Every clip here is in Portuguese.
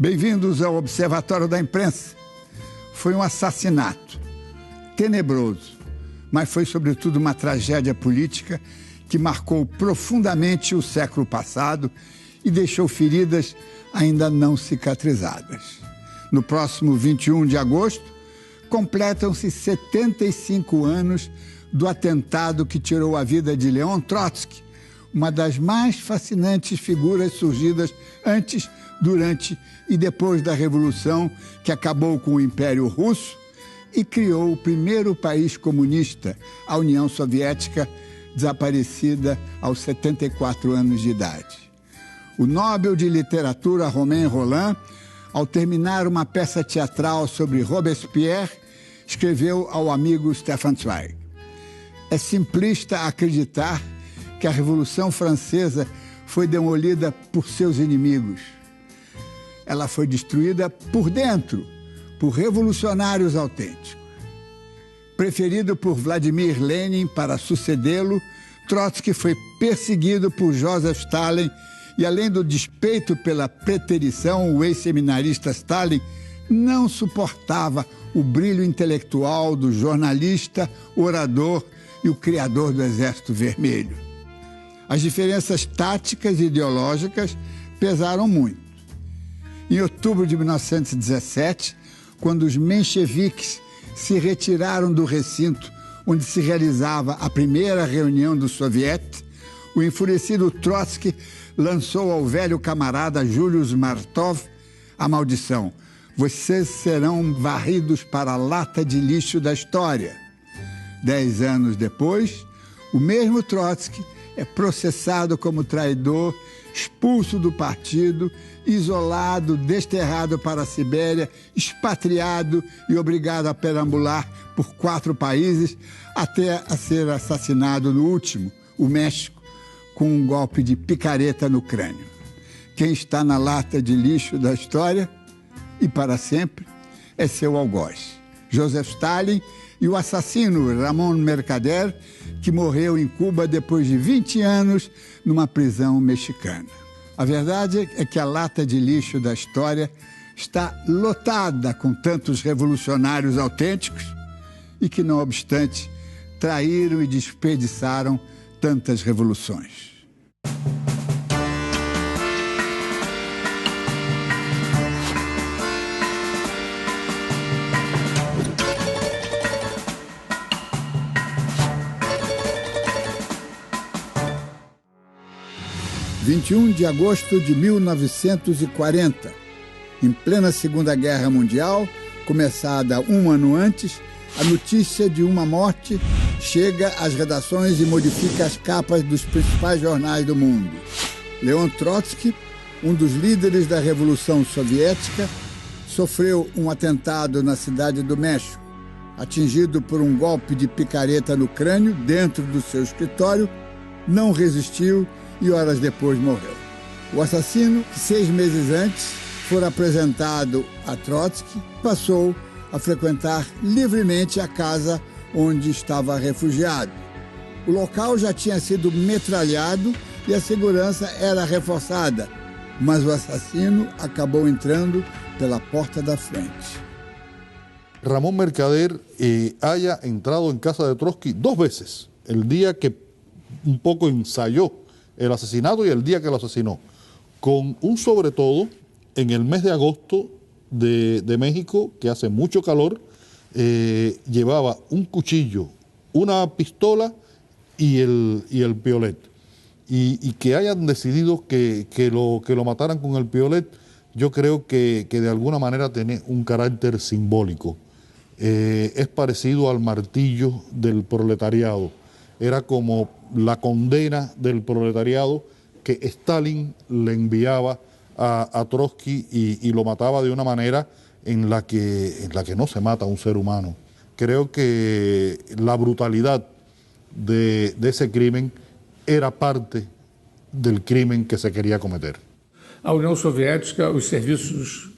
Bem-vindos ao Observatório da Imprensa. Foi um assassinato tenebroso, mas foi sobretudo uma tragédia política que marcou profundamente o século passado e deixou feridas ainda não cicatrizadas. No próximo 21 de agosto, completam-se 75 anos do atentado que tirou a vida de Leon Trotsky, uma das mais fascinantes figuras surgidas antes, durante e depois da Revolução que acabou com o Império Russo e criou o primeiro país comunista, a União Soviética, desaparecida aos 74 anos de idade. O Nobel de Literatura Romain Rolland, ao terminar uma peça teatral sobre Robespierre, escreveu ao amigo Stefan Zweig: é simplista acreditar que a Revolução Francesa foi demolida por seus inimigos. Ela foi destruída por dentro, por revolucionários autênticos. Preferido por Vladimir Lenin para sucedê-lo, Trotsky foi perseguido por Joseph Stalin e, além do despeito pela preterição, o ex-seminarista Stalin não suportava o brilho intelectual do jornalista, orador e o criador do Exército Vermelho. As diferenças táticas e ideológicas pesaram muito. Em outubro de 1917, quando os mencheviques se retiraram do recinto onde se realizava a primeira reunião do Soviet, o enfurecido Trotsky lançou ao velho camarada Julius Martov a maldição: vocês serão varridos para a lata de lixo da história. 10 anos depois, o mesmo Trotsky é processado como traidor, expulso do partido, isolado, desterrado para a Sibéria, expatriado e obrigado a perambular por 4 países até a ser assassinado no último, o México, com um golpe de picareta no crânio. Quem está na lata de lixo da história, e para sempre, é seu algoz, Joseph Stalin, e o assassino Ramón Mercader, que morreu em Cuba depois de 20 anos numa prisão mexicana. A verdade é que a lata de lixo da história está lotada com tantos revolucionários autênticos e que, não obstante, traíram e desperdiçaram tantas revoluções. – 21 de agosto de 1940, em plena Segunda Guerra Mundial, começada um ano antes, a notícia de uma morte chega às redações e modifica as capas dos principais jornais do mundo. Leon Trotsky, um dos líderes da Revolução Soviética, sofreu um atentado na cidade do México. Atingido por um golpe de picareta no crânio dentro do seu escritório, não resistiu e horas depois morreu. O assassino, que 6 meses antes fora apresentado a Trotsky, passou a frequentar livremente a casa onde estava refugiado. O local já tinha sido metralhado e a segurança era reforçada, mas o assassino acabou entrando pela porta da frente. Ramón Mercader haya entrado en casa de Trotsky 2 veces, el día que un poco ensayó el asesinato y el día que lo asesinó, con un sobre todo en el mes de agosto de México, que hace mucho calor, llevaba un cuchillo, una pistola y el piolet. Y que hayan decidido que lo mataran con el piolet, yo creo que de alguna manera tiene un carácter simbólico. Es parecido al martillo del proletariado. Era como la condena del proletariado que Stalin le enviaba a Trotsky y lo mataba de una manera en la que no se mata a un ser humano. Creo que la brutalidad de ese crimen era parte del crimen que se queria cometer. A União Soviética, os serviços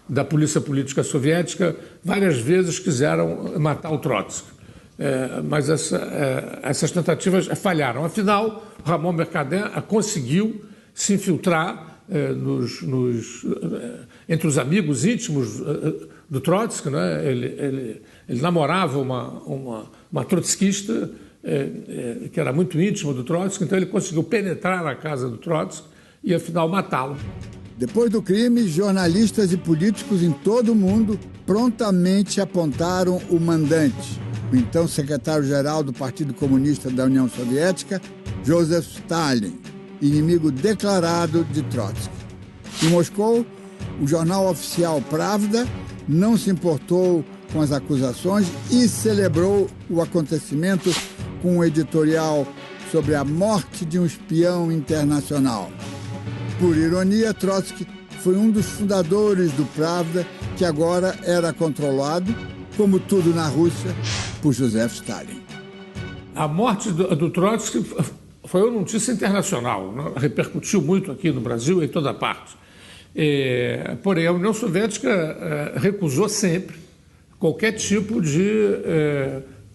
da polícia política soviética, várias vezes quiseram matar o Trotsky. Mas essas tentativas falharam. Afinal, Ramón Mercader conseguiu se infiltrar entre os amigos íntimos do Trotsky, né? Ele namorava uma trotskista que era muito íntima do Trotsky, então ele conseguiu penetrar na casa do Trotsky e, afinal, matá-lo. Depois do crime, jornalistas e políticos em todo o mundo prontamente apontaram o mandante, o então secretário-geral do Partido Comunista da União Soviética, Joseph Stalin, inimigo declarado de Trotsky. Em Moscou, o jornal oficial Pravda não se importou com as acusações e celebrou o acontecimento com um editorial sobre a morte de um espião internacional. Por ironia, Trotsky foi um dos fundadores do Pravda, que agora era controlado, como tudo na Rússia, por Joseph Stalin. A morte do Trotsky foi uma notícia internacional, né? Repercutiu muito aqui no Brasil e em toda parte. Porém, a União Soviética recusou sempre qualquer tipo de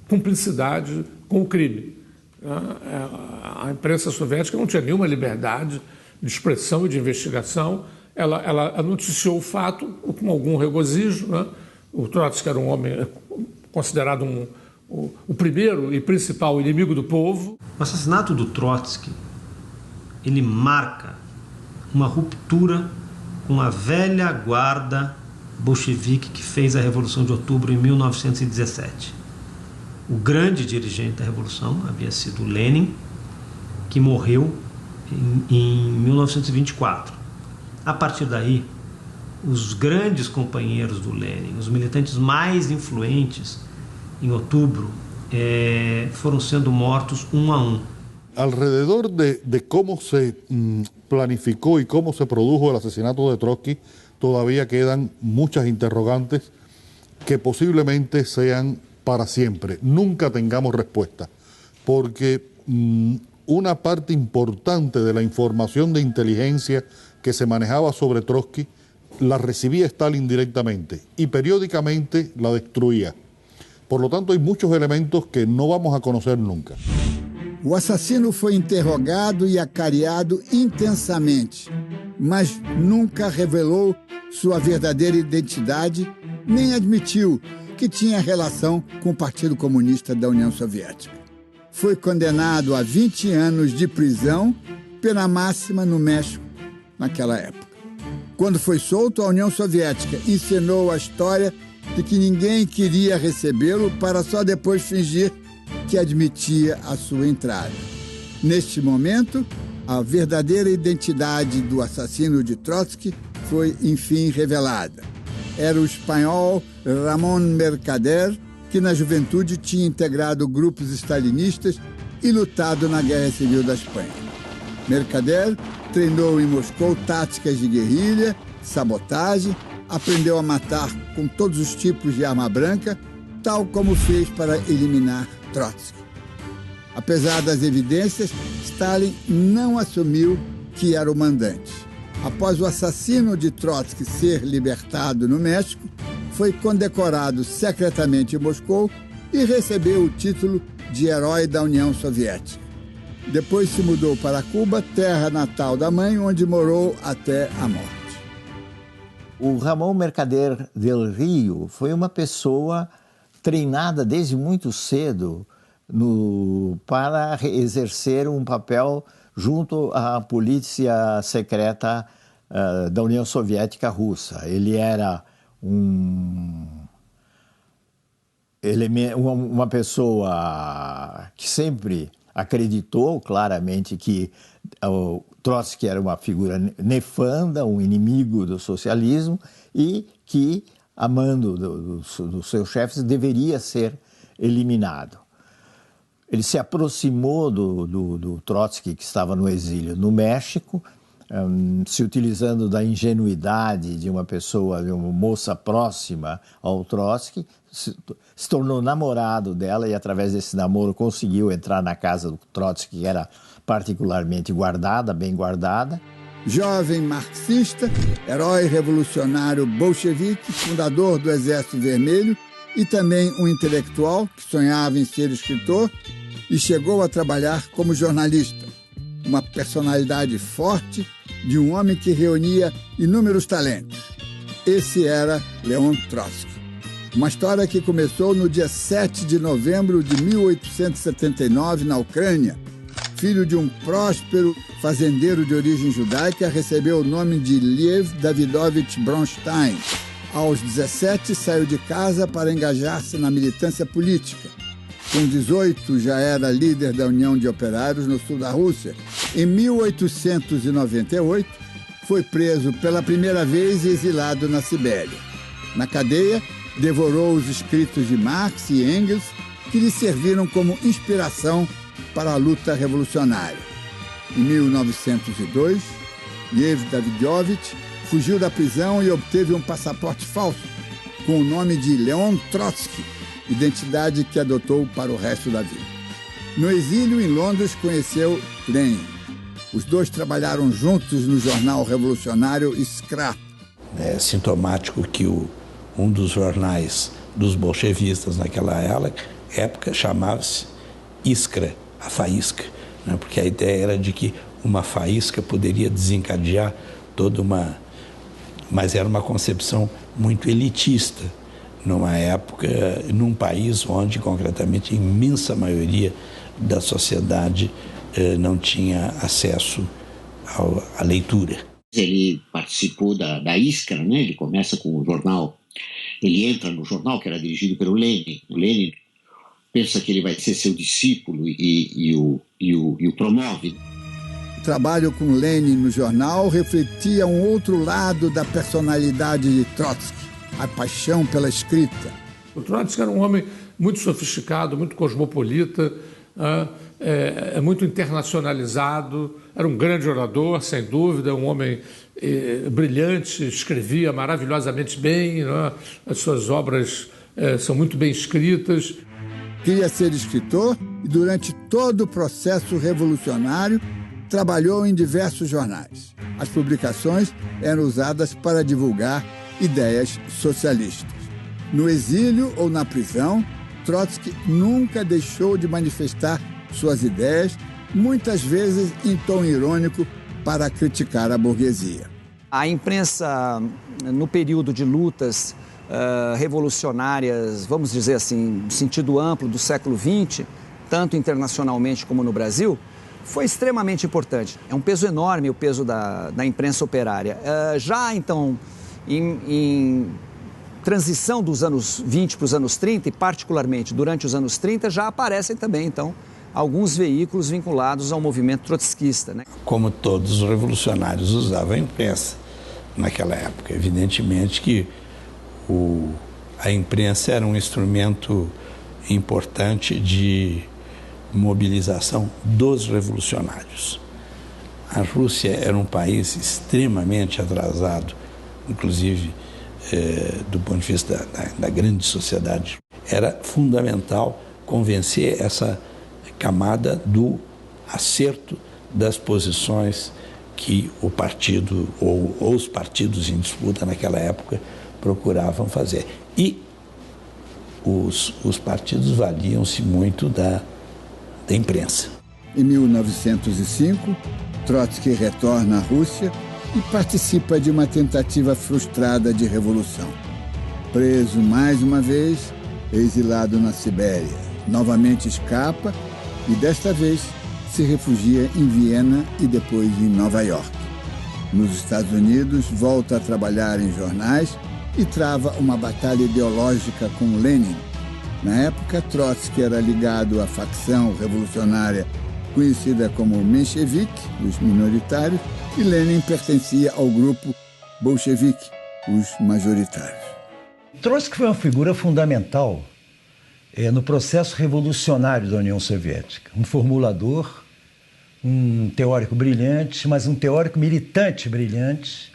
cumplicidade com o crime. A imprensa soviética não tinha nenhuma liberdade de expressão e de investigação. Ela noticiou o fato com algum regozijo, né? O Trotsky era um homem considerado o primeiro e principal inimigo do povo. O assassinato do Trotsky, ele marca uma ruptura com a velha guarda bolchevique que fez a Revolução de Outubro em 1917. O grande dirigente da Revolução havia sido Lenin, que morreu em 1924. A partir daí, os grandes companheiros do Lenin, os militantes mais influentes em outubro, foram sendo mortos um a um. Alrededor de cómo se planificó y cómo se produjo el asesinato de Trotsky, todavía quedan muchas interrogantes que posiblemente sean para siempre. Nunca tengamos respuesta, porque una parte importante de la información de inteligencia que se manejaba sobre Trotsky la recibía Stalin directamente y periódicamente la destruía. Por lo tanto, hay muchos elementos que no vamos a conocer nunca. O assassino foi interrogado e acariado intensamente, mas nunca revelou sua verdadeira identidade, nem admitiu que tinha relação com o Partido Comunista da União Soviética. Foi condenado a 20 anos de prisão, pena máxima no México naquela época. Quando foi solto, a União Soviética encenou a história de que ninguém queria recebê-lo para só depois fingir que admitia a sua entrada. Neste momento, a verdadeira identidade do assassino de Trotsky foi, enfim, revelada. Era o espanhol Ramón Mercader, que na juventude tinha integrado grupos stalinistas e lutado na Guerra Civil da Espanha. Mercader treinou em Moscou táticas de guerrilha, sabotagem, aprendeu a matar com todos os tipos de arma branca, tal como fez para eliminar Trotsky. Apesar das evidências, Stalin não assumiu que era o mandante. Após o assassino de Trotsky ser libertado no México, foi condecorado secretamente em Moscou e recebeu o título de Herói da União Soviética. Depois se mudou para Cuba, terra natal da mãe, onde morou até a morte. O Ramón Mercader del Rio foi uma pessoa treinada desde muito cedo para exercer um papel junto à polícia secreta da União Soviética Russa. Ele era uma pessoa que sempre acreditou claramente que o Trotsky era uma figura nefanda, um inimigo do socialismo e que, a mando dos seus chefes, deveria ser eliminado. Ele se aproximou do Trotsky, que estava no exílio no México, se utilizando da ingenuidade de uma pessoa, de uma moça próxima ao Trotsky, se tornou namorado dela e, através desse namoro, conseguiu entrar na casa do Trotsky, que era particularmente guardada, bem guardada. Jovem marxista, herói revolucionário bolchevique, fundador do Exército Vermelho e também um intelectual que sonhava em ser escritor e chegou a trabalhar como jornalista. Uma personalidade forte de um homem que reunia inúmeros talentos. Esse era Leon Trotsky. Uma história que começou no dia 7 de novembro de 1879, na Ucrânia. Filho de um próspero fazendeiro de origem judaica, recebeu o nome de Lev Davidovich Bronstein. Aos 17, saiu de casa para engajar-se na militância política. Com 18, já era líder da União de Operários no sul da Rússia. Em 1898, foi preso pela primeira vez e exilado na Sibéria. Na cadeia, devorou os escritos de Marx e Engels, que lhe serviram como inspiração para a luta revolucionária. Em 1902, Lev Davidovich fugiu da prisão e obteve um passaporte falso com o nome de Leon Trotsky, identidade que adotou para o resto da vida. No exílio em Londres, conheceu Lenin. Os dois trabalharam juntos no jornal revolucionário Iskra. É sintomático que um dos jornais dos bolchevistas naquela época chamava-se Iskra, a faísca, né? Porque a ideia era de que uma faísca poderia desencadear toda uma... Mas era uma concepção muito elitista, numa época, num país onde, concretamente, a imensa maioria da sociedade não tinha acesso à leitura. Ele participou da Iskra, né? Ele começa com o jornal, ele entra no jornal que era dirigido pelo Lenin. O Lenin pensa que ele vai ser seu discípulo e o promove. O trabalho com Lenin no jornal refletia um outro lado da personalidade de Trotsky, a paixão pela escrita. O Trotsky era um homem muito sofisticado, muito cosmopolita, muito internacionalizado, era um grande orador, sem dúvida, um homem brilhante, escrevia maravilhosamente bem, né? As suas obras são muito bem escritas. Queria ser escritor e, durante todo o processo revolucionário, trabalhou em diversos jornais. As publicações eram usadas para divulgar ideias socialistas. No exílio ou na prisão, Trotsky nunca deixou de manifestar suas ideias, muitas vezes em tom irônico, para criticar a burguesia. A imprensa, no período de lutas revolucionárias, vamos dizer assim, no sentido amplo do século XX, tanto internacionalmente como no Brasil, foi extremamente importante. É um peso enorme o peso da imprensa operária. Já então, em transição dos anos 20 para os anos 30, e particularmente durante os anos 30, já aparecem também, então, alguns veículos vinculados ao movimento trotskista, né? Como todos os revolucionários usavam a imprensa naquela época. Evidentemente que a imprensa era um instrumento importante de mobilização dos revolucionários. A Rússia era um país extremamente atrasado, inclusive do ponto de vista da grande sociedade. Era fundamental convencer essa camada do acerto das posições que o partido ou os partidos em disputa naquela época procuravam fazer. E os partidos valiam-se muito da imprensa. Em 1905, Trotsky retorna à Rússia e participa de uma tentativa frustrada de revolução. Preso mais uma vez, exilado na Sibéria. Novamente escapa e, desta vez, se refugia em Viena e depois em Nova York. Nos Estados Unidos, volta a trabalhar em jornais e trava uma batalha ideológica com Lenin. Na época, Trotsky era ligado à facção revolucionária conhecida como Menchevique, os minoritários, e Lenin pertencia ao grupo bolchevique, os majoritários. Trotsky foi uma figura fundamental no processo revolucionário da União Soviética. Um formulador, um teórico brilhante, mas um teórico militante brilhante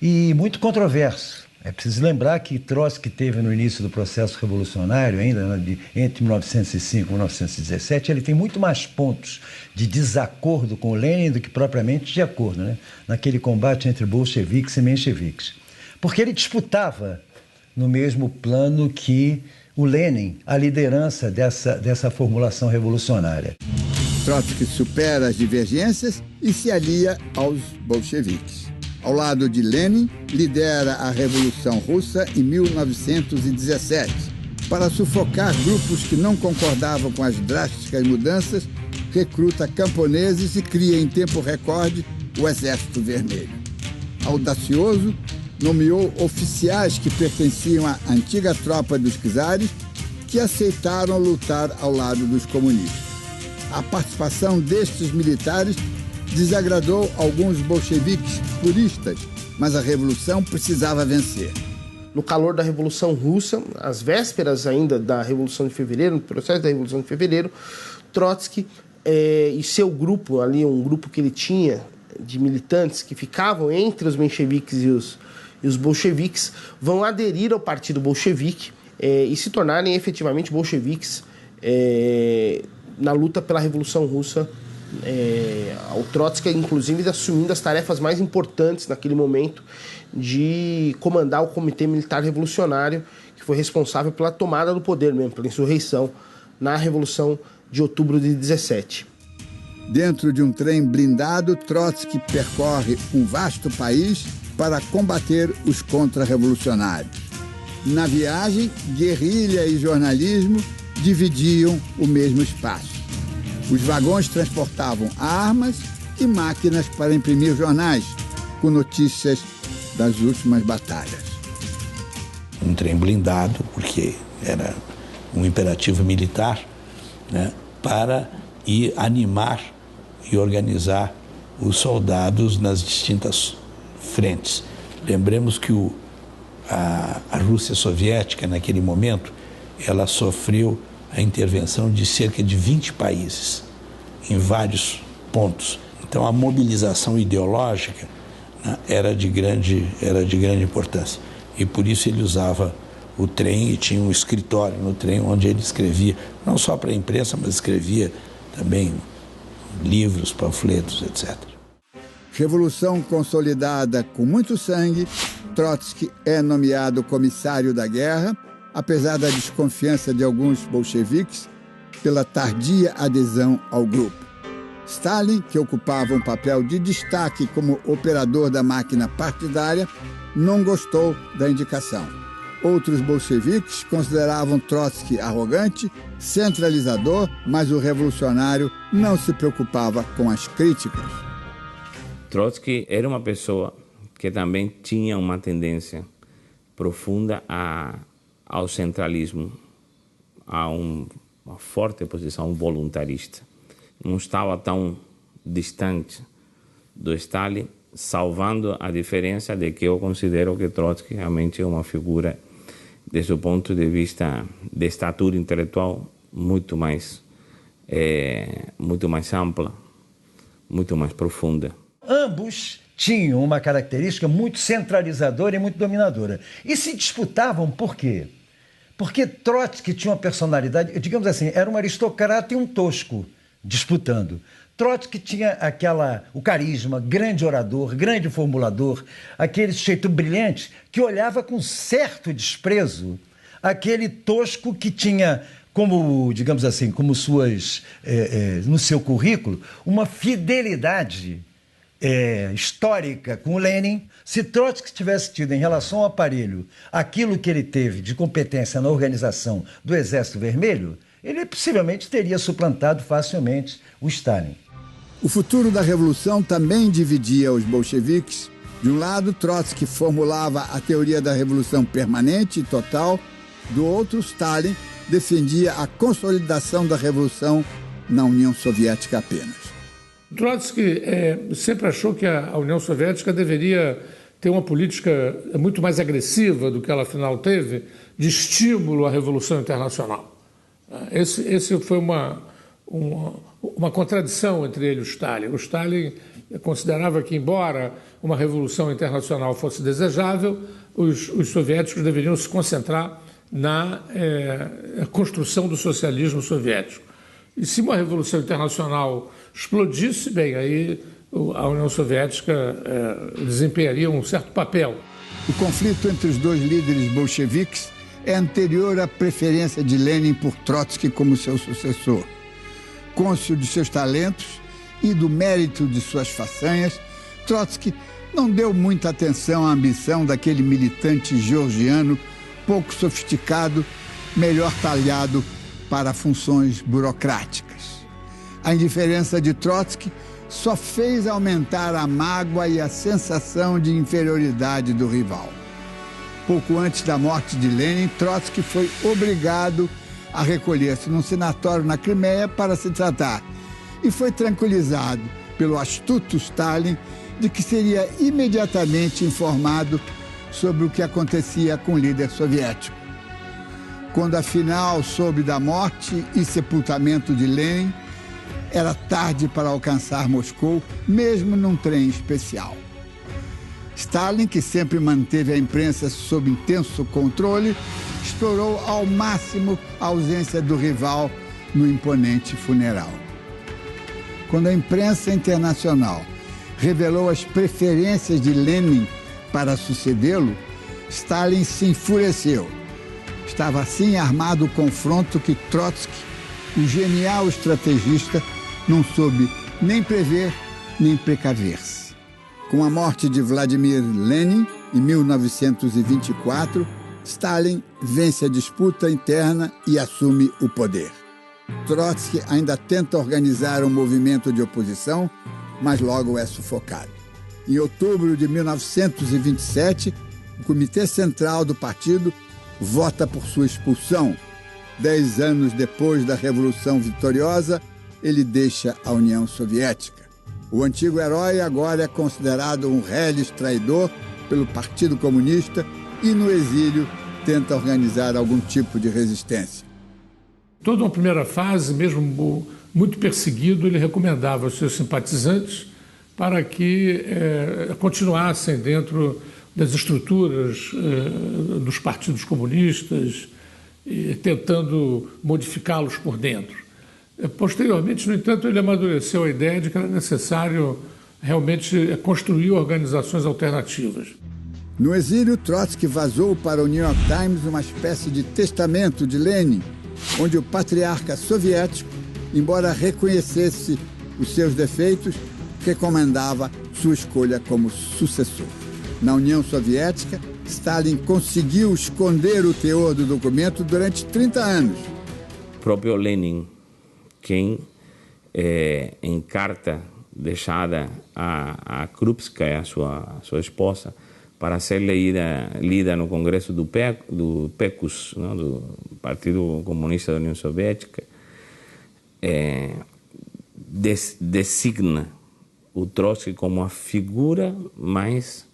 e muito controverso. É preciso lembrar que Trotsky teve no início do processo revolucionário, ainda entre 1905 e 1917, ele tem muito mais pontos de desacordo com Lenin do que propriamente de acordo, né? Naquele combate entre bolcheviques e mencheviques. Porque ele disputava no mesmo plano que o Lenin a liderança dessa formulação revolucionária. Trotsky supera as divergências e se alia aos bolcheviques. Ao lado de Lenin, lidera a Revolução Russa em 1917, para sufocar grupos que não concordavam com as drásticas mudanças, recruta camponeses e cria em tempo recorde o Exército Vermelho. Audacioso, nomeou oficiais que pertenciam à antiga tropa dos czares, que aceitaram lutar ao lado dos comunistas. A participação destes militares desagradou alguns bolcheviques puristas, mas a revolução precisava vencer. No calor da Revolução Russa, às vésperas ainda da Revolução de Fevereiro, no processo da Revolução de Fevereiro, Trotsky e seu grupo, ali um grupo que ele tinha de militantes que ficavam entre os mencheviques e os bolcheviques, vão aderir ao Partido Bolchevique e se tornarem efetivamente bolcheviques na luta pela Revolução Russa. O Trotsky, inclusive, assumindo as tarefas mais importantes naquele momento de comandar o Comitê Militar Revolucionário, que foi responsável pela tomada do poder mesmo, pela insurreição na Revolução de Outubro de 17. Dentro de um trem blindado, Trotsky percorre um vasto país para combater os contra-revolucionários. Na viagem, guerrilha e jornalismo dividiam o mesmo espaço. Os vagões transportavam armas e máquinas para imprimir jornais com notícias das últimas batalhas. Um trem blindado, porque era um imperativo militar, né, para ir animar e organizar os soldados nas distintas frentes. Lembremos que a Rússia soviética, naquele momento, ela sofreu a intervenção de cerca de 20 países em vários pontos. Então, a mobilização ideológica, né, era de grande importância. E por isso ele usava o trem e tinha um escritório no trem onde ele escrevia, não só para a imprensa, mas escrevia também livros, panfletos, etc. Revolução consolidada com muito sangue, Trotsky é nomeado comissário da guerra, apesar da desconfiança de alguns bolcheviques pela tardia adesão ao grupo. Stalin, que ocupava um papel de destaque como operador da máquina partidária, não gostou da indicação. Outros bolcheviques consideravam Trotsky arrogante, centralizador, mas o revolucionário não se preocupava com as críticas. Trotsky era uma pessoa que também tinha uma tendência profunda ao centralismo, a uma forte posição voluntarista. Não estava tão distante do Stalin, salvando a diferença de que eu considero que Trotsky realmente é uma figura, desde o ponto de vista de estatura intelectual, muito mais ampla, muito mais profunda. Ambos tinham uma característica muito centralizadora e muito dominadora. E se disputavam por quê? Porque Trotsky tinha uma personalidade, digamos assim, era um aristocrata e um tosco disputando. Trotsky tinha o carisma, grande orador, grande formulador, aquele sujeito brilhante que olhava com certo desprezo aquele tosco que tinha como, digamos assim, como no seu currículo, uma fidelidade histórica com o Lenin. Se Trotsky tivesse tido em relação ao aparelho aquilo que ele teve de competência na organização do Exército Vermelho, ele possivelmente teria suplantado facilmente o Stalin. O futuro da Revolução também dividia os bolcheviques. De um lado, Trotsky formulava a teoria da revolução permanente e total. Do outro, Stalin defendia a consolidação da revolução na União Soviética apenas. Trotsky sempre achou que a União Soviética deveria ter uma política muito mais agressiva do que ela afinal teve, de estímulo à revolução internacional. Esse foi uma contradição entre ele e o Stalin. O Stalin considerava que, embora uma revolução internacional fosse desejável, os soviéticos deveriam se concentrar na construção do socialismo soviético. E se uma revolução internacional explodisse, bem, aí a União Soviética desempenharia um certo papel. O conflito entre os dois líderes bolcheviques é anterior à preferência de Lenin por Trotsky como seu sucessor. cônscio de seus talentos e do mérito de suas façanhas, Trotsky não deu muita atenção à ambição daquele militante georgiano pouco sofisticado, melhor talhado para funções burocráticas. A indiferença de Trotsky só fez aumentar a mágoa e a sensação de inferioridade do rival. Pouco antes da morte de Lenin, Trotsky foi obrigado a recolher-se num sanatório na Crimeia para se tratar e foi tranquilizado pelo astuto Stalin de que seria imediatamente informado sobre o que acontecia com o líder soviético. Quando afinal soube da morte e sepultamento de Lenin, era tarde para alcançar Moscou, mesmo num trem especial. Stalin, que sempre manteve a imprensa sob intenso controle, explorou ao máximo a ausência do rival no imponente funeral. Quando a imprensa internacional revelou as preferências de Lenin para sucedê-lo, Stalin se enfureceu. Estava assim armado o confronto que Trotsky, o genial estrategista, não soube nem prever nem precaver-se. Com a morte de Vladimir Lenin, em 1924, Stalin vence a disputa interna e assume o poder. Trotsky ainda tenta organizar um movimento de oposição, mas logo é sufocado. Em outubro de 1927, o Comitê Central do partido vota por sua expulsão. 10 anos depois da Revolução Vitoriosa, ele deixa a União Soviética. O antigo herói agora é considerado um reles traidor pelo Partido Comunista e, no exílio, tenta organizar algum tipo de resistência. Toda uma primeira fase, mesmo muito perseguido, ele recomendava aos seus simpatizantes para que continuassem dentro das estruturas dos partidos comunistas, tentando modificá-los por dentro. Posteriormente, no entanto, ele amadureceu a ideia de que era necessário realmente construir organizações alternativas. No exílio, Trotsky vazou para o New York Times uma espécie de testamento de Lenin, onde o patriarca soviético, embora reconhecesse os seus defeitos, recomendava sua escolha como sucessor. Na União Soviética, Stalin conseguiu esconder o teor do documento durante 30 anos. O próprio Lenin, quem, em carta deixada a Krupskaya, sua esposa, para ser lida no Congresso do PECUS, não, do Partido Comunista da União Soviética, designa o Trotsky como a figura mais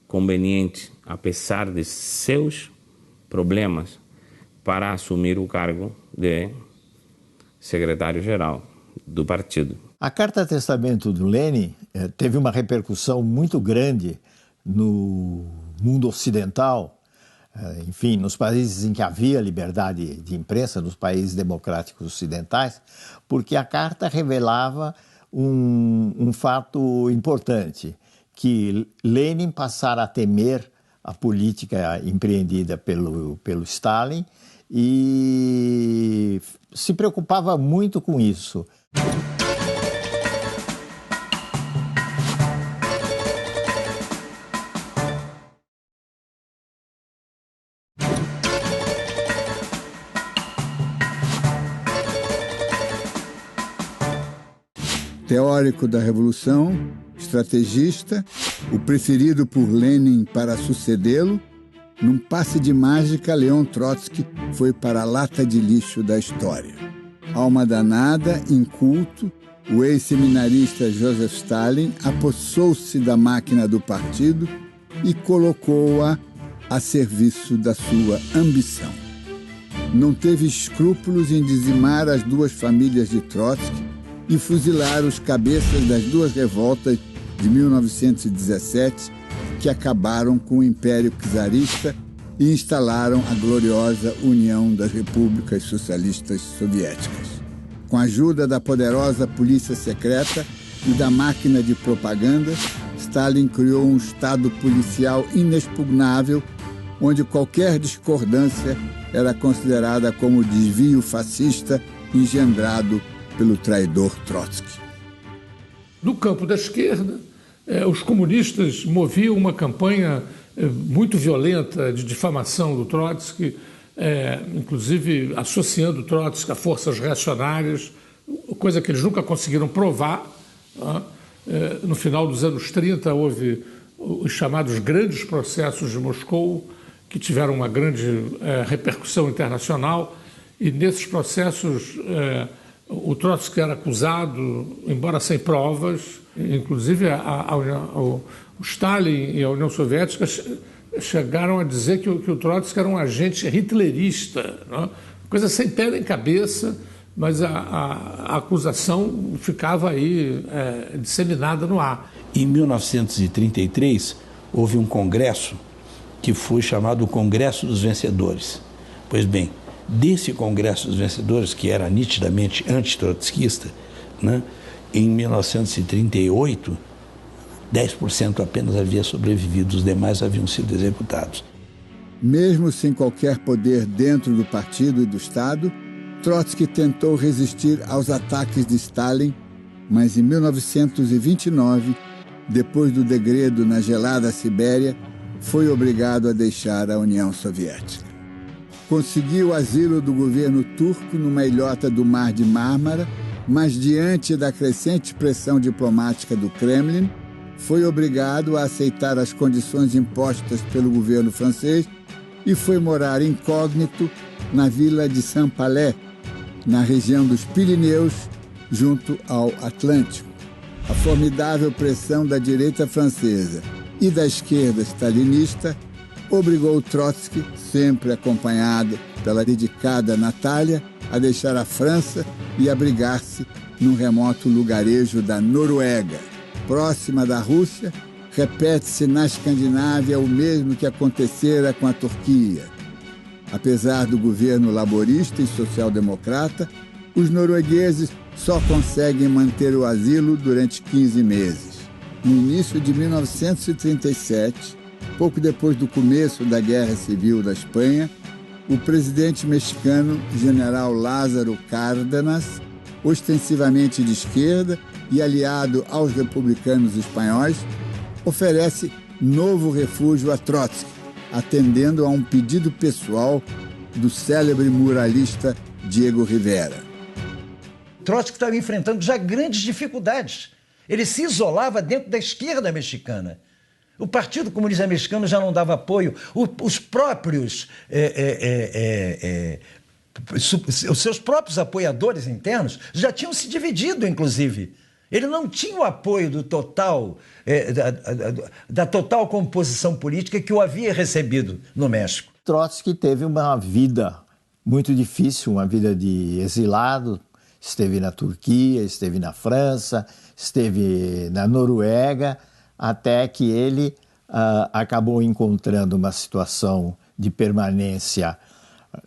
conveniente, apesar de seus problemas, para assumir o cargo de secretário-geral do partido. A Carta Testamento do Lenin teve uma repercussão muito grande no mundo ocidental, enfim, nos países em que havia liberdade de imprensa, nos países democráticos ocidentais, porque a carta revelava um fato importante, que Lenin passara a temer a política empreendida pelo Stalin e se preocupava muito com isso. Teórico da Revolução, estrategista, o preferido por Lenin para sucedê-lo, num passe de mágica, Leon Trotsky foi para a lata de lixo da história. Alma danada, inculto, o ex-seminarista Joseph Stalin apossou-se da máquina do partido e colocou-a a serviço da sua ambição. Não teve escrúpulos em dizimar as duas famílias de Trotsky e fuzilar os cabeças das duas revoltas de 1917 que acabaram com o Império Czarista e instalaram a gloriosa União das Repúblicas Socialistas Soviéticas. Com a ajuda da poderosa polícia secreta e da máquina de propaganda, Stalin criou um estado policial inexpugnável, onde qualquer discordância era considerada como desvio fascista engendrado pelo traidor Trotsky. No campo da esquerda, os comunistas moviam uma campanha muito violenta de difamação do Trotsky, inclusive associando Trotsky a forças reacionárias, coisa que eles nunca conseguiram provar. No final dos anos 30 houve os chamados grandes processos de Moscou, que tiveram uma grande repercussão internacional, e nesses processos o Trotsky era acusado, embora sem provas, inclusive o Stalin e a União Soviética chegaram a dizer que o Trotsky era um agente hitlerista, né? Coisa sem pé nem cabeça, mas a acusação ficava aí disseminada no ar. Em 1933, houve um congresso que foi chamado o Congresso dos Vencedores. Pois bem, desse Congresso dos Vencedores, que era nitidamente antitrotskista, né, em 1938, 10% apenas havia sobrevivido, os demais haviam sido executados. Mesmo sem qualquer poder dentro do partido e do Estado, Trotsky tentou resistir aos ataques de Stalin, mas em 1929, depois do degredo na gelada Sibéria, foi obrigado a deixar a União Soviética. Conseguiu asilo do governo turco numa ilhota do Mar de Mármara, mas diante da crescente pressão diplomática do Kremlin, foi obrigado a aceitar as condições impostas pelo governo francês e foi morar incógnito na vila de Saint-Palais, na região dos Pirineus, junto ao Atlântico. A formidável pressão da direita francesa e da esquerda stalinista obrigou Trotsky, sempre acompanhado pela dedicada Natália, a deixar a França e abrigar-se num remoto lugarejo da Noruega. Próxima da Rússia, repete-se na Escandinávia o mesmo que acontecera com a Turquia. Apesar do governo laborista e social-democrata, os noruegueses só conseguem manter o asilo durante 15 meses. No início de 1937, pouco depois do começo da Guerra Civil da Espanha, o presidente mexicano, general Lázaro Cárdenas, ostensivamente de esquerda e aliado aos republicanos espanhóis, oferece novo refúgio a Trotsky, atendendo a um pedido pessoal do célebre muralista Diego Rivera. Trotsky estava enfrentando já grandes dificuldades. Ele se isolava dentro da esquerda mexicana. O Partido Comunista Mexicano já não dava apoio. Os próprios... os seus próprios apoiadores internos já tinham se dividido, inclusive. Ele não tinha o apoio do total, da total composição política que o havia recebido no México. Trotsky teve uma vida muito difícil, uma vida de exilado. Esteve na Turquia, esteve na França, esteve na Noruega, até que ele acabou encontrando uma situação de permanência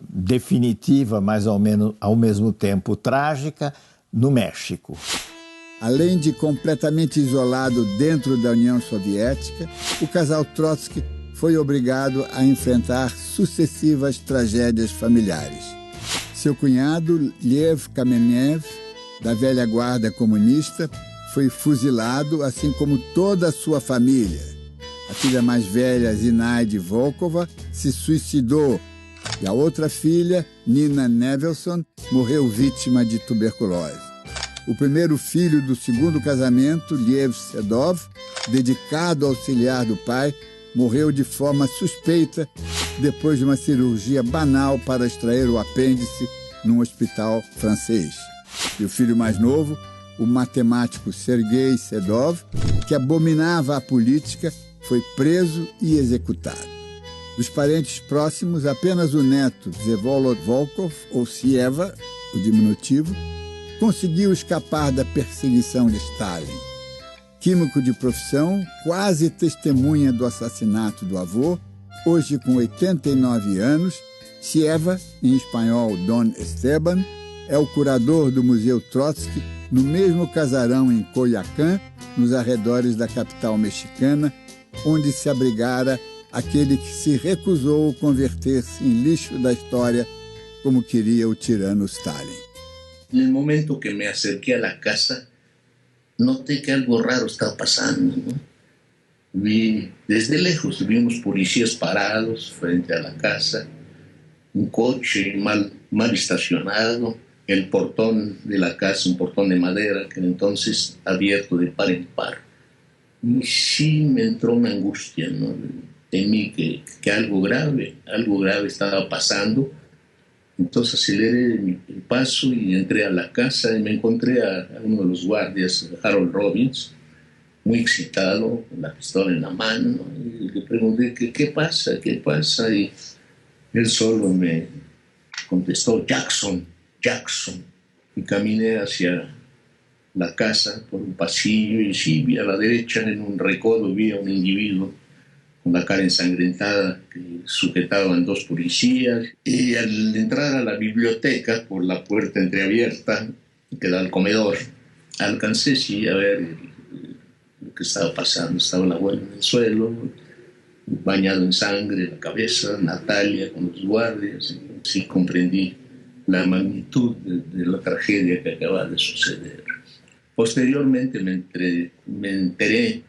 definitiva, mas ao mesmo tempo trágica, no México. Além de completamente isolado dentro da União Soviética, o casal Trotsky foi obrigado a enfrentar sucessivas tragédias familiares. Seu cunhado, Lev Kamenev, da velha guarda comunista, foi fuzilado, assim como toda a sua família. A filha mais velha, Zinaide Volkova, se suicidou e a outra filha, Nina Nevelson, morreu vítima de tuberculose. O primeiro filho do segundo casamento, Liev Sedov, dedicado ao auxiliar do pai, morreu de forma suspeita depois de uma cirurgia banal para extrair o apêndice num hospital francês. E o filho mais novo, o matemático Sergei Sedov, que abominava a política, foi preso e executado. Dos parentes próximos, apenas o neto Vsevolod Volkov, ou Sieva, o diminutivo, conseguiu escapar da perseguição de Stalin. Químico de profissão, quase testemunha do assassinato do avô, hoje com 89 anos, Sieva, em espanhol Don Esteban, é o curador do Museu Trotsky, no mesmo casarão em Coyoacán, nos arredores da capital mexicana, onde se abrigara aquele que se recusou a converter-se em lixo da história, como queria o tirano Stalin. En el momento que me acerqué a la casa, noté que algo raro estaba pasando, ¿no? Vi, desde lejos vimos policías parados frente a la casa, un coche mal estacionado, el portón de la casa, un portón de madera que entonces abierto de par en par. Y sí me entró una angustia, ¿no? Temí que algo grave estaba pasando. Entonces aceleré el paso y entré a la casa y me encontré a uno de los guardias, Harold Robbins, muy excitado, con la pistola en la mano, ¿no? Y le pregunté, ¿qué pasa? Y él solo me contestó, Jackson. Y caminé hacia la casa por un pasillo y sí, vi a la derecha en un recodo, vi a un individuo con la cara ensangrentada que sujetaban 2 policías. Y al entrar a la biblioteca por la puerta entreabierta que da al comedor, alcancé sí a ver lo que estaba pasando. Estaba el abuelo en el suelo, bañado en sangre, la cabeza, Natalia con los guardias. Sí comprendí la magnitud de la tragedia que acaba de suceder. Posteriormente me enteré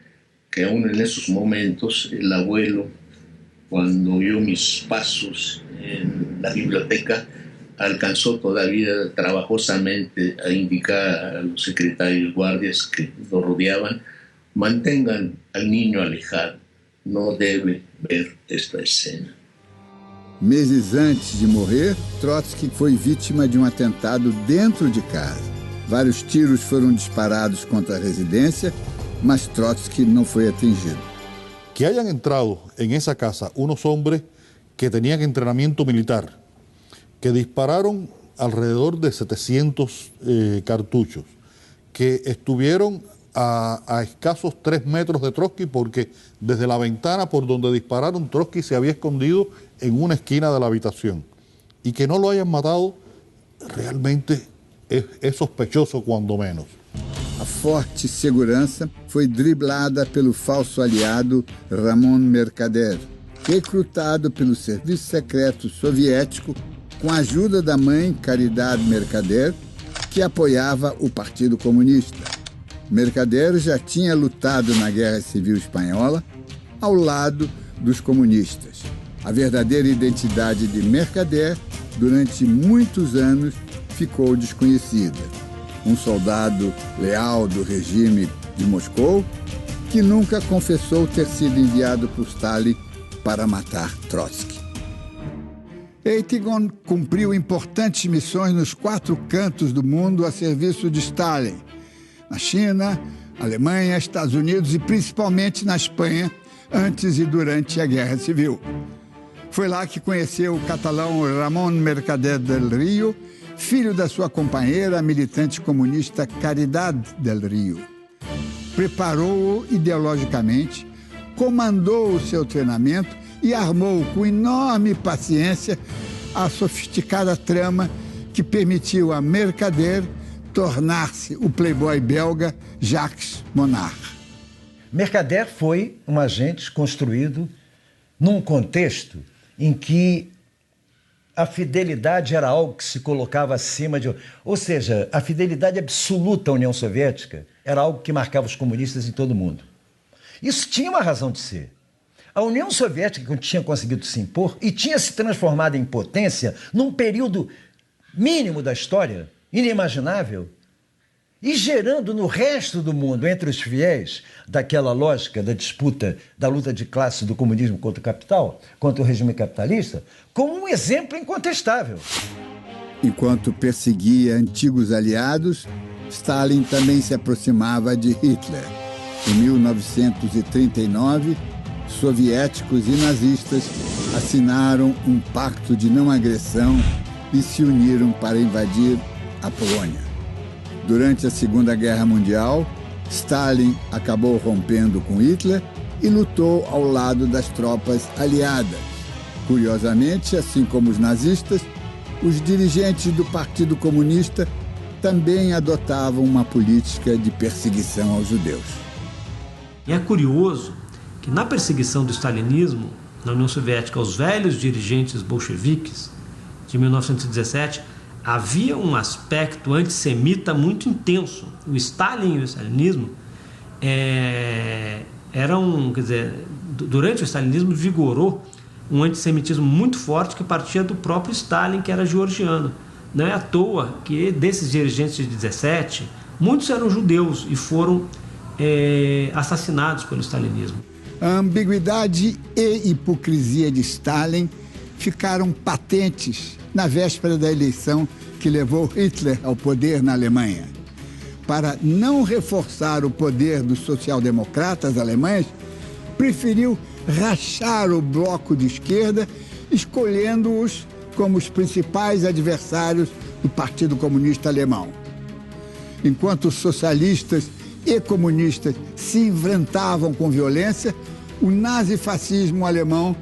que aún en esos momentos el abuelo, cuando oyó mis pasos en la biblioteca, alcanzó todavía trabajosamente a indicar a los secretarios guardias que lo rodeaban: mantengan al niño alejado, no debe ver esta escena. Meses antes de morrer, Trotsky foi vítima de um atentado dentro de casa. Vários tiros foram disparados contra a residência, mas Trotsky no fue atingido. Que hayan entrado en esa casa unos hombres que tenían entrenamiento militar, que dispararon alrededor de 700 cartuchos, que estuvieron a escasos 3 metros de Trotsky, porque desde la ventana por donde dispararon, Trotsky se había escondido en una esquina de la habitación, y que no lo hayan matado realmente es sospechoso, cuando menos. A forte segurança foi driblada pelo falso aliado Ramon Mercader, recrutado pelo serviço secreto soviético com a ajuda da mãe Caridad Mercader, que apoiava o Partido Comunista. Mercader já tinha lutado na Guerra Civil Espanhola ao lado dos comunistas. A verdadeira identidade de Mercader, durante muitos anos, ficou desconhecida. Um soldado leal do regime de Moscou, que nunca confessou ter sido enviado por Stalin para matar Trotsky. Eitigon cumpriu importantes missões nos 4 cantos do mundo a serviço de Stalin, na China, Alemanha, Estados Unidos e principalmente na Espanha, antes e durante a Guerra Civil. Foi lá que conheceu o catalão Ramon Mercader del Rio, filho da sua companheira, a militante comunista Caridad del Rio. Preparou-o ideologicamente, comandou o seu treinamento e armou com enorme paciência a sofisticada trama que permitiu a Mercader tornar-se o playboy belga Jacques Monard. Mercader foi um agente construído num contexto em que a fidelidade era algo que se colocava acima de... Ou seja, a fidelidade absoluta à União Soviética era algo que marcava os comunistas em todo o mundo. Isso tinha uma razão de ser. A União Soviética tinha conseguido se impor e tinha se transformado em potência num período mínimo da história, inimaginável, e gerando no resto do mundo, entre os fiéis, daquela lógica da disputa, da luta de classe do comunismo contra o capital, contra o regime capitalista, como um exemplo incontestável. Enquanto perseguia antigos aliados, Stalin também se aproximava de Hitler. Em 1939, soviéticos e nazistas assinaram um pacto de não agressão e se uniram para invadir a Polônia. Durante a Segunda Guerra Mundial, Stalin acabou rompendo com Hitler e lutou ao lado das tropas aliadas. Curiosamente, assim como os nazistas, os dirigentes do Partido Comunista também adotavam uma política de perseguição aos judeus. E é curioso que na perseguição do stalinismo na União Soviética aos velhos dirigentes bolcheviques de 1917, havia um aspecto antissemita muito intenso. O Stalin e o stalinismo eram, quer dizer, durante o stalinismo vigorou um antissemitismo muito forte que partia do próprio Stalin, que era georgiano. Não é à toa que desses dirigentes de 17, muitos eram judeus e foram assassinados pelo stalinismo. A ambiguidade e hipocrisia de Stalin ficaram patentes na véspera da eleição que levou Hitler ao poder na Alemanha. Para não reforçar o poder dos social-democratas alemães, preferiu rachar o bloco de esquerda, escolhendo-os como os principais adversários do Partido Comunista Alemão. Enquanto os socialistas e comunistas se enfrentavam com violência, o nazifascismo alemão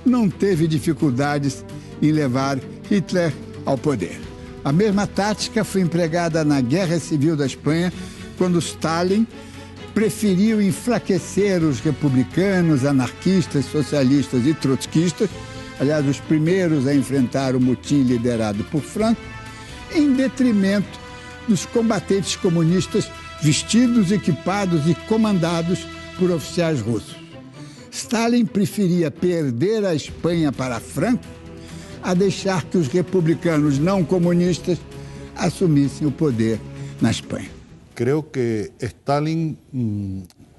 não teve dificuldades em levar Hitler ao poder. A mesma tática foi empregada na Guerra Civil da Espanha, quando Stalin preferiu enfraquecer os republicanos, anarquistas, socialistas e trotskistas, aliás, os primeiros a enfrentar o motim liderado por Franco, em detrimento dos combatentes comunistas vestidos, equipados e comandados por oficiais russos. Stalin preferia perder a Espanha para Franco a deixar que os republicanos não comunistas assumissem o poder na Espanha. Creo que Stalin,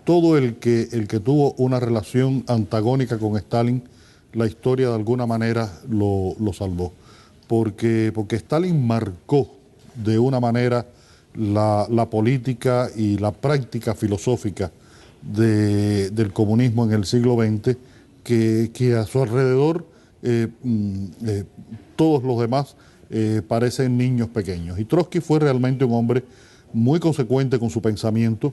todo el que tuvo una relación antagónica con Stalin, la historia de alguna manera lo salvó. Porque Stalin marcó de una manera la política y la práctica filosófica del comunismo en el siglo XX, que a su alrededor todos los demás parecen niños pequeños. Y Trotsky fue realmente un hombre muy consecuente con su pensamiento.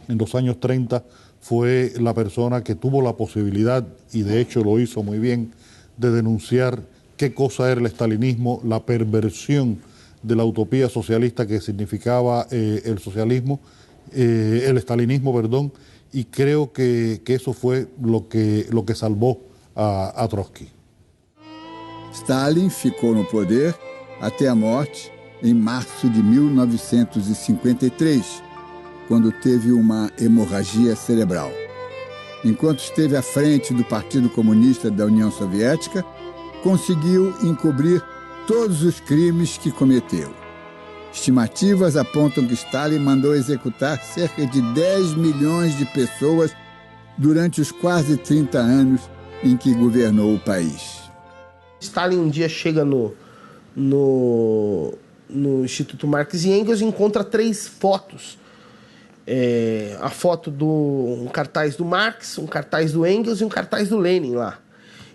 En los años 30 fue la persona que tuvo la posibilidad, y de hecho lo hizo muy bien, de denunciar qué cosa era el estalinismo, la perversión de la utopía socialista que significaba el socialismo, el estalinismo, perdón, y creo que eso fue lo que salvó a Trotsky. Stalin ficou no poder até a morte em março de 1953, quando teve uma hemorragia cerebral. Enquanto esteve à frente do Partido Comunista da União Soviética, conseguiu encobrir todos os crimes que cometeu. Estimativas apontam que Stalin mandou executar cerca de 10 milhões de pessoas durante os quase 30 anos em que governou o país. Stalin um dia chega no Instituto Marx e Engels e encontra 3 fotos. A foto um cartaz do Marx, um cartaz do Engels e um cartaz do Lenin lá.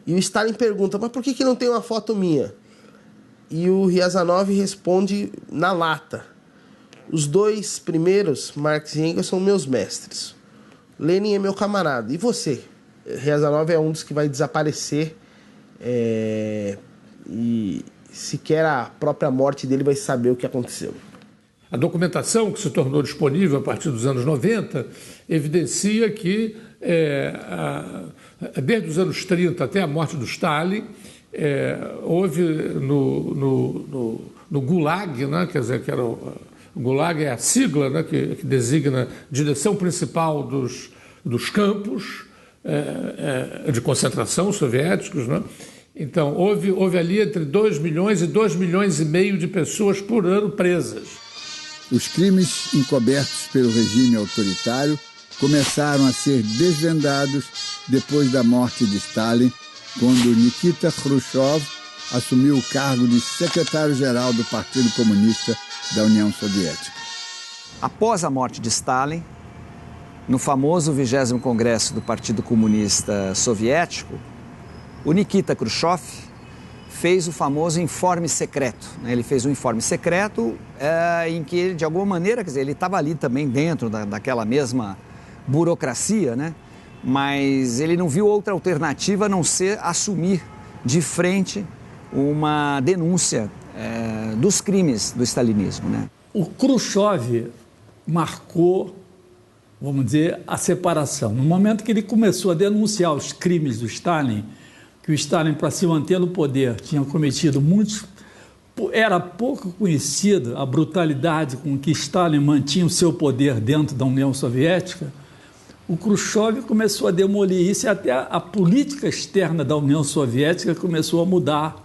E o Stalin pergunta, mas por que não tem uma foto minha? E o Riazanov responde na lata. Os 2 primeiros, Marx e Engels, são meus mestres. Lenin é meu camarada. E você? Riazanov é um dos que vai desaparecer e sequer a própria morte dele vai saber o que aconteceu. A documentação que se tornou disponível a partir dos anos 90 evidencia que, desde os anos 30 até a morte do Stalin, houve no Gulag, né, quer dizer, o Gulag é a sigla, né, que designa direção principal dos campos de concentração soviéticos, né? Então, houve ali entre 2 milhões e 2 milhões e meio de pessoas por ano presas. Os crimes encobertos pelo regime autoritário começaram a ser desvendados depois da morte de Stalin, quando Nikita Khrushchev assumiu o cargo de secretário-geral do Partido Comunista da União Soviética. Após a morte de Stalin, no famoso 20º Congresso do Partido Comunista Soviético, o Nikita Khrushchev fez o famoso informe secreto. Ele fez um informe secreto em que ele, de alguma maneira, quer dizer, ele estava ali também dentro daquela mesma burocracia, né? Mas ele não viu outra alternativa a não ser assumir de frente uma denúncia dos crimes do stalinismo, né? O Khrushchev marcou, vamos dizer, a separação. No momento que ele começou a denunciar os crimes do Stalin, que o Stalin, para se manter no poder, tinha cometido muitos era pouco conhecida a brutalidade com que Stalin mantinha o seu poder dentro da União Soviética, o Khrushchev começou a demolir isso e até a política externa da União Soviética começou a mudar.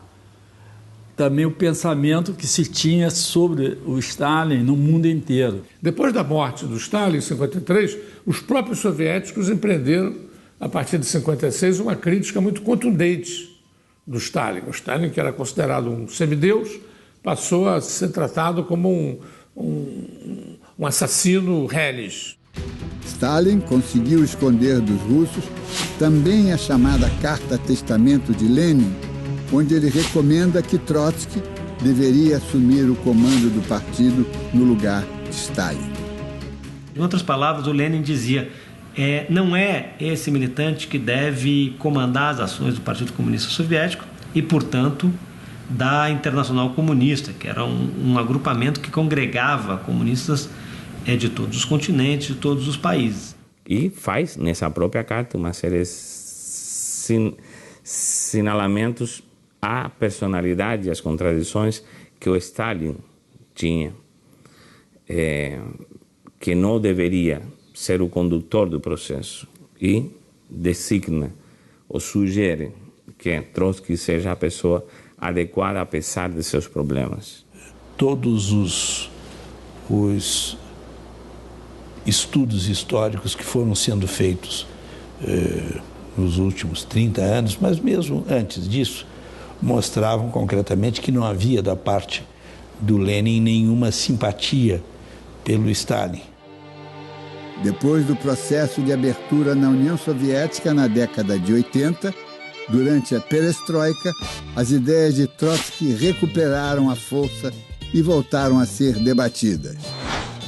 Também o pensamento que se tinha sobre o Stalin no mundo inteiro. Depois da morte do Stalin, em 53, os próprios soviéticos empreenderam, a partir de 56, uma crítica muito contundente do Stalin. O Stalin, que era considerado um semideus, passou a ser tratado como um assassino reles. Stalin conseguiu esconder dos russos também a chamada Carta Testamento de Lenin, onde ele recomenda que Trotsky deveria assumir o comando do partido no lugar de Stalin. Em outras palavras, o Lenin dizia: não é esse militante que deve comandar as ações do Partido Comunista Soviético e, portanto, da Internacional Comunista, que era um agrupamento que congregava comunistas de todos os continentes, de todos os países. E faz, nessa própria carta, uma série de sinalamentos à personalidade e às contradições que o Stalin tinha, que não deveria ser o condutor do processo, e designa ou sugere que Trotsky seja a pessoa adequada apesar de seus problemas. Todos os estudos históricos que foram sendo feitos nos últimos 30 anos, mas mesmo antes disso, mostravam concretamente que não havia da parte do Lenin nenhuma simpatia pelo Stalin. Depois do processo de abertura na União Soviética na década de 80, durante a perestroika, as ideias de Trotsky recuperaram a força e voltaram a ser debatidas.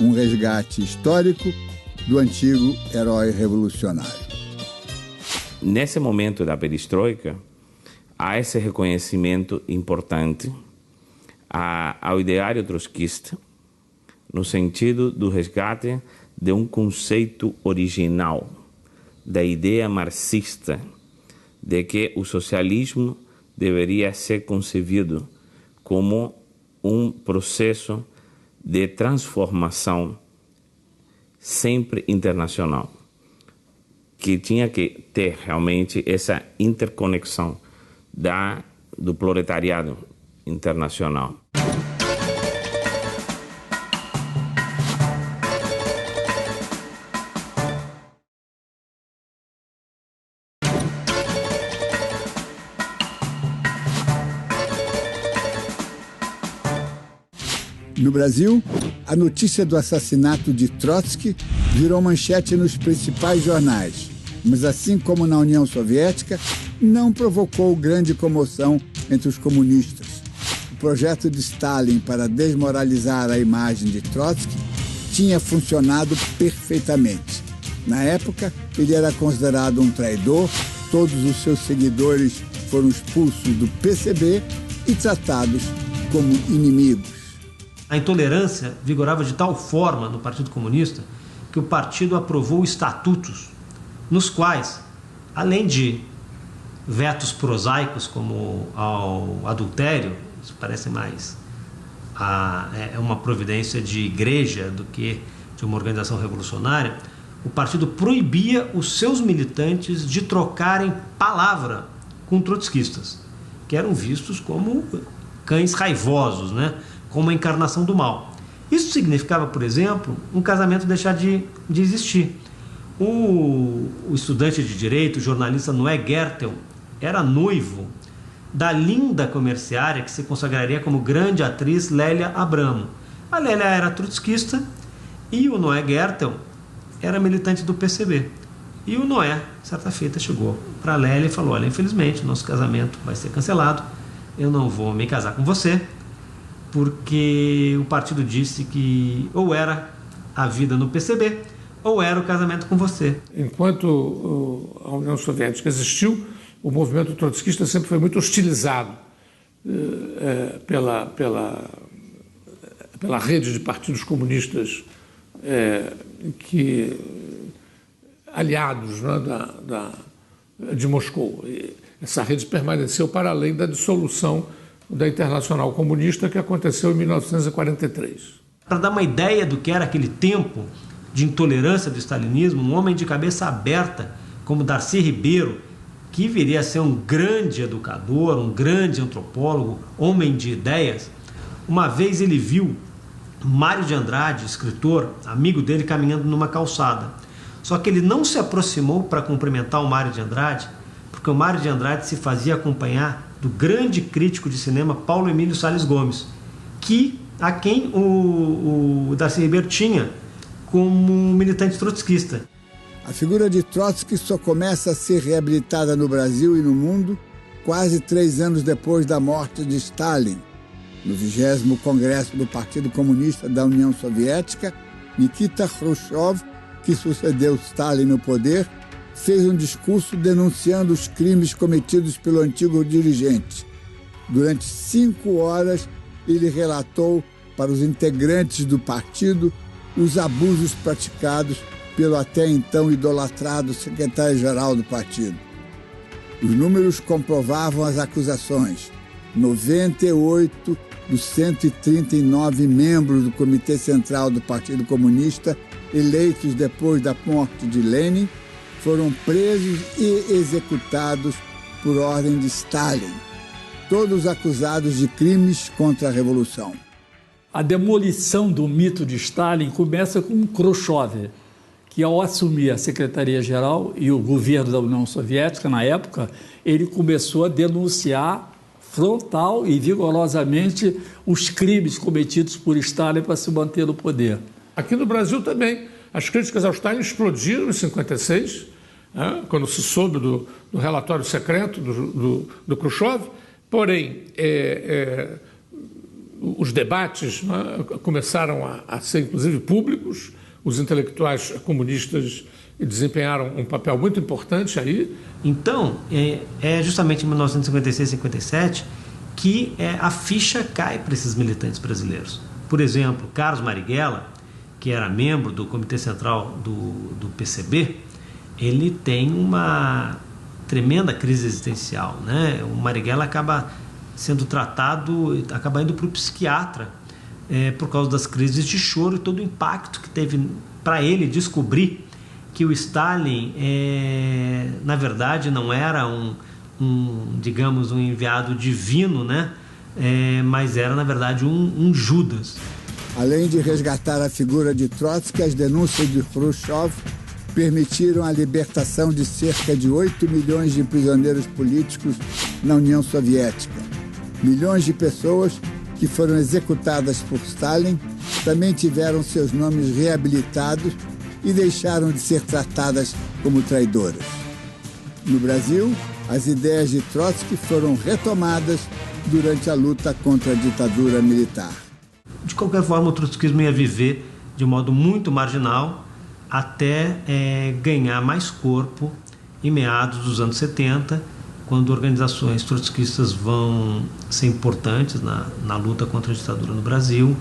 Um resgate histórico do antigo herói revolucionário. Nesse momento da perestroika, há esse reconhecimento importante ao ideário trotskista, no sentido do resgate de um conceito original, da ideia marxista, de que o socialismo deveria ser concebido como um processo de transformação sempre internacional, que tinha que ter realmente essa interconexão do proletariado internacional. No Brasil, a notícia do assassinato de Trotsky virou manchete nos principais jornais, mas assim como na União Soviética, não provocou grande comoção entre os comunistas. O projeto de Stalin para desmoralizar a imagem de Trotsky tinha funcionado perfeitamente. Na época, ele era considerado um traidor, todos os seus seguidores foram expulsos do PCB e tratados como inimigos. A intolerância vigorava de tal forma no Partido Comunista que o partido aprovou estatutos nos quais, além de vetos prosaicos como ao adultério, isso parece mais uma providência de igreja do que de uma organização revolucionária, o partido proibia os seus militantes de trocarem palavra com trotskistas, que eram vistos como cães raivosos, né? Como a encarnação do mal. Isso significava, por exemplo, um casamento deixar de existir. O estudante de direito, o jornalista Noé Gertel, era noivo da linda comerciária que se consagraria como grande atriz Lélia Abramo. A Lélia era trotskista e o Noé Gertel era militante do PCB. E o Noé, certa feita, chegou para a Lélia e falou: olha, infelizmente, nosso casamento vai ser cancelado, eu não vou me casar com você, porque o partido disse que ou era a vida no PCB ou era o casamento com você. Enquanto a União Soviética existiu, o movimento trotskista sempre foi muito hostilizado pela rede de partidos comunistas aliados, né, de Moscou. E essa rede permaneceu para além da dissolução da Internacional Comunista, que aconteceu em 1943. Para dar uma ideia do que era aquele tempo de intolerância do stalinismo, um homem de cabeça aberta como Darcy Ribeiro, que viria a ser um grande educador, um grande antropólogo, homem de ideias, uma vez ele viu Mário de Andrade, escritor, amigo dele, caminhando numa calçada. Só que ele não se aproximou para cumprimentar o Mário de Andrade, porque o Mário de Andrade se fazia acompanhar do grande crítico de cinema Paulo Emílio Salles Gomes, a quem o Darcy Ribeiro tinha como militante trotskista. A figura de Trotsky só começa a ser reabilitada no Brasil e no mundo quase 3 anos depois da morte de Stalin. No 20º Congresso do Partido Comunista da União Soviética, Nikita Khrushchev, que sucedeu Stalin no poder, fez um discurso denunciando os crimes cometidos pelo antigo dirigente. Durante 5 horas, ele relatou para os integrantes do partido os abusos praticados pelo até então idolatrado secretário-geral do partido. Os números comprovavam as acusações. 98 dos 139 membros do Comitê Central do Partido Comunista, eleitos depois da morte de Lenin, foram presos e executados por ordem de Stalin, todos acusados de crimes contra a Revolução. A demolição do mito de Stalin começa com Khrushchev, que ao assumir a Secretaria-Geral e o governo da União Soviética, na época, ele começou a denunciar frontal e vigorosamente os crimes cometidos por Stalin para se manter no poder. Aqui no Brasil também, as críticas ao Stalin explodiram em 56, quando se soube do relatório secreto do Khrushchev, porém, os debates começaram a ser, inclusive, públicos. Os intelectuais comunistas desempenharam um papel muito importante aí. Então, é justamente em 1956, 57 que a ficha cai para esses militantes brasileiros. Por exemplo, Carlos Marighella, que era membro do Comitê Central do PCB, ele tem uma tremenda crise existencial, né? O Marighella acaba sendo tratado, acaba indo para o psiquiatra por causa das crises de choro e todo o impacto que teve para ele descobrir que o Stalin, na verdade, não era digamos, um enviado divino, né? Mas era, na verdade, um Judas. Além de resgatar a figura de Trotsky, as denúncias de Khrushchev permitiram a libertação de cerca de 8 milhões de prisioneiros políticos na União Soviética. Milhões de pessoas que foram executadas por Stalin também tiveram seus nomes reabilitados e deixaram de ser tratadas como traidoras. No Brasil, as ideias de Trotsky foram retomadas durante a luta contra a ditadura militar. De qualquer forma, o trotskismo ia viver de modo muito marginal até ganhar mais corpo em meados dos anos 70, quando organizações trotskistas vão ser importantes na luta contra a ditadura no Brasil,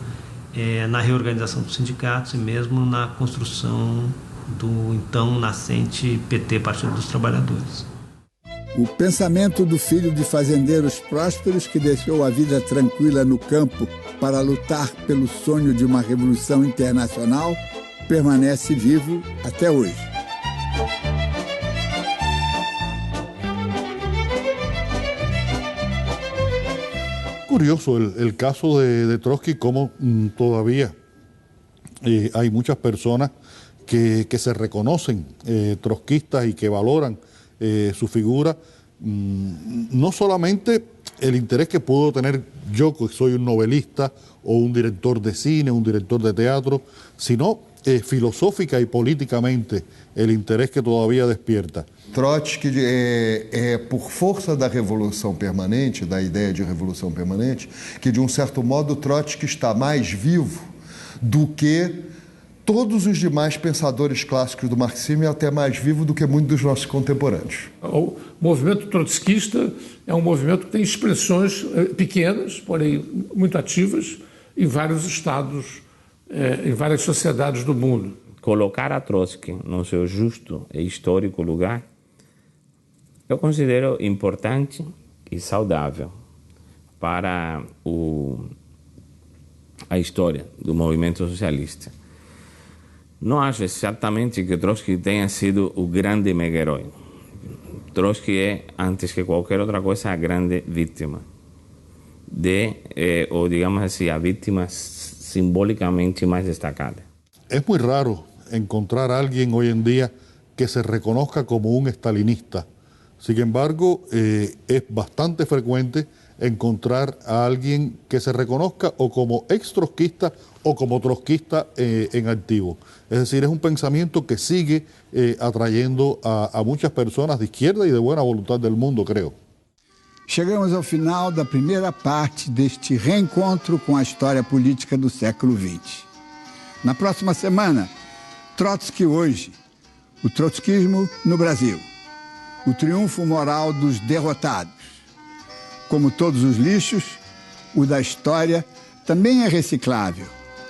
na reorganização dos sindicatos e mesmo na construção do então nascente PT, Partido dos Trabalhadores. O pensamento do filho de fazendeiros prósperos que deixou a vida tranquila no campo para lutar pelo sonho de uma revolução internacional permanece vivo até hoje. Curioso el caso de Trotsky, como todavía hay muchas personas que se reconocen trotskistas y que valoran su figura, no solamente el interés que puedo tener yo, que soy un novelista o un director de cine, un director de teatro, sino filosófica y políticamente el interés que todavía despierta. Trotsky por força da revolução permanente, da ideia de revolução permanente, que de certo modo Trotsky está mais vivo do que todos os demais pensadores clássicos do marxismo e até mais vivo do que muitos dos nossos contemporâneos. O movimento trotskista é um movimento que tem expressões pequenas, porém muito ativas, em vários estados, em várias sociedades do mundo. Colocar a Trotsky no seu justo e histórico lugar, eu considero importante e saudável. para a história do movimento socialista. Não acho exatamente que Trotsky tenha sido o grande mega-herói. Trotsky é, antes que qualquer outra coisa, a grande vítima. Ou digamos assim, a vítima simbolicamente mais destacada. Es muy raro encontrar a alguien hoy en día que se reconozca como un estalinista. Sin embargo, es bastante frecuente encontrar a alguien que se reconozca o como ex-trotskista o como trotskista en activo. Es decir, es un pensamiento que sigue atrayendo a muchas personas de izquierda y de buena voluntad del mundo, creo. Chegamos ao final da primeira parte deste reencontro com a história política do século XX. Na próxima semana, Trotsky hoje, o trotskismo no Brasil, o triunfo moral dos derrotados. Como todos os lixos, o da história também é reciclável,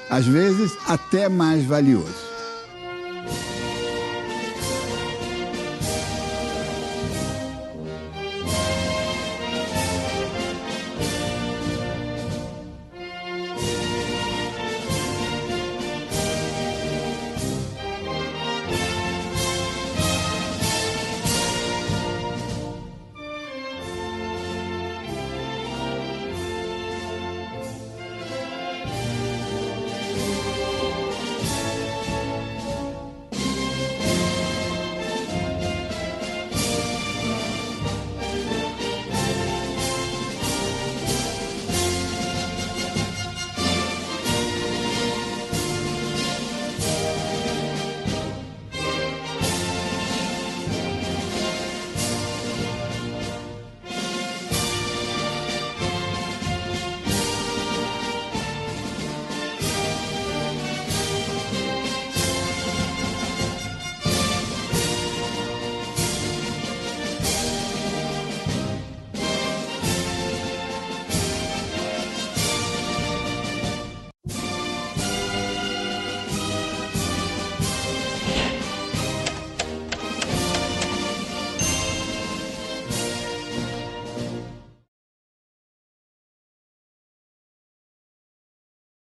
às vezes até mais valioso.